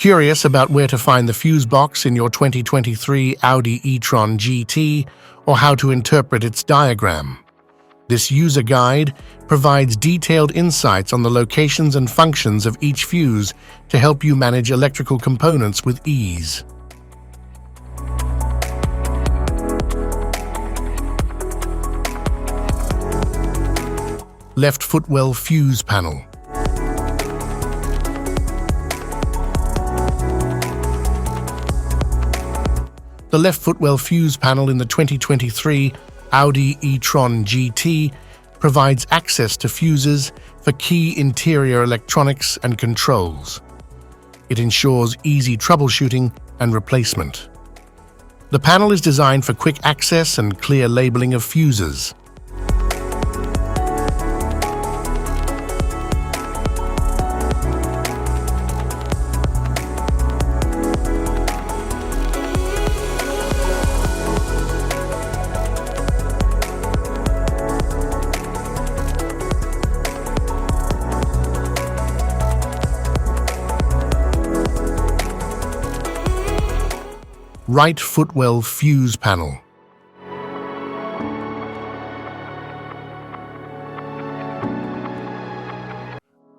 Curious about where to find the fuse box in your 2023 Audi e-tron GT or how to interpret its diagram? This user guide provides detailed insights on the locations and functions of each fuse to help you manage electrical components with ease. Left footwell fuse panel. The left footwell fuse panel in the 2023 Audi e-tron GT provides access to fuses for key interior electronics and controls. It ensures easy troubleshooting and replacement. The panel is designed for quick access and clear labeling of fuses. Right footwell fuse panel.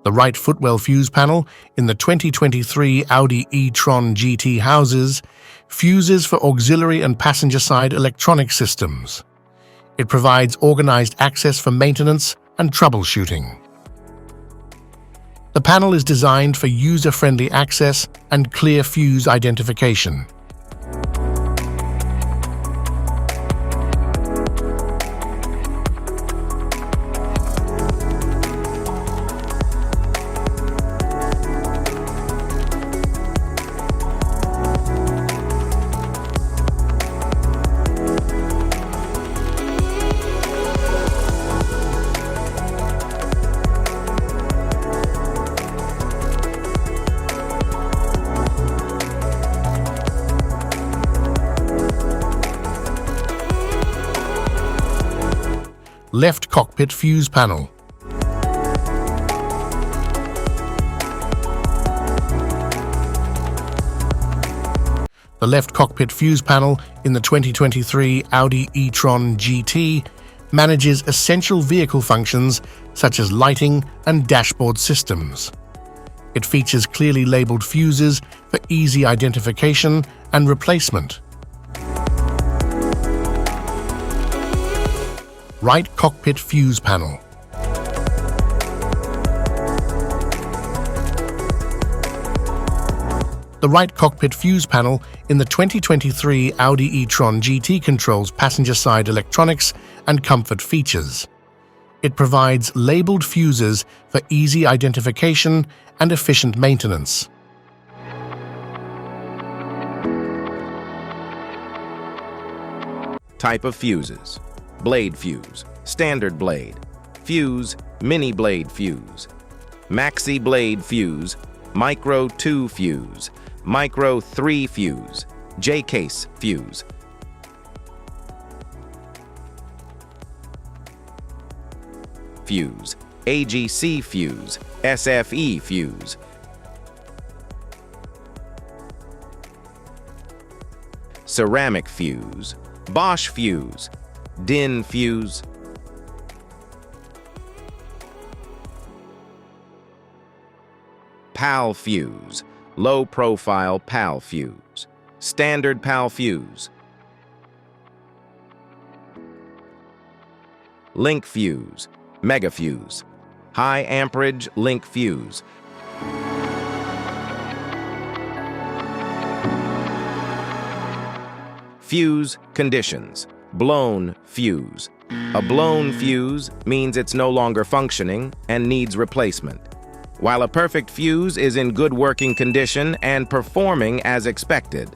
The right footwell fuse panel in the 2023 Audi e-tron GT houses fuses for auxiliary and passenger side electronic systems. It provides organized access for maintenance and troubleshooting. The panel is designed for user-friendly access and clear fuse identification. Left cockpit fuse panel. The left cockpit fuse panel in the 2023 Audi e-tron GT manages essential vehicle functions such as lighting and dashboard systems. It features clearly labeled fuses for easy identification and replacement. Right cockpit fuse panel. The right cockpit fuse panel in the 2023 Audi e-tron GT controls passenger side electronics and comfort features. It provides labeled fuses for easy identification and efficient maintenance. Type of fuses: blade fuse, standard blade, fuse, mini blade fuse, maxi blade fuse, micro 2 fuse, micro 3 fuse, J-case fuse. Fuse, AGC fuse, SFE fuse. Ceramic fuse, Bosch fuse, DIN fuse. PAL fuse, low profile PAL fuse, standard PAL fuse. Link fuse, mega fuse, high amperage link fuse. Fuse conditions: blown fuse. A blown fuse means it's no longer functioning and needs replacement, while a perfect fuse is in good working condition and performing as expected.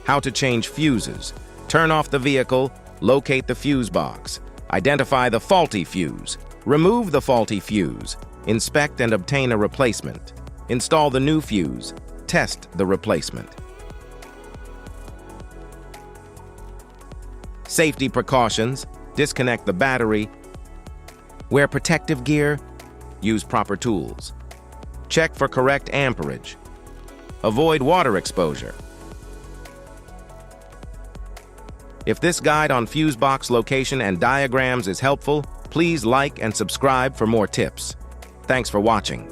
How to change fuses: turn off the vehicle, locate the fuse box, identify the faulty fuse, remove the faulty fuse, inspect and obtain a replacement, install the new fuse, test the replacement. Safety precautions: disconnect the battery, wear protective gear, use proper tools. Check for correct amperage. Avoid water exposure. If this guide on fuse box location and diagrams is helpful, please like and subscribe for more tips. Thanks for watching.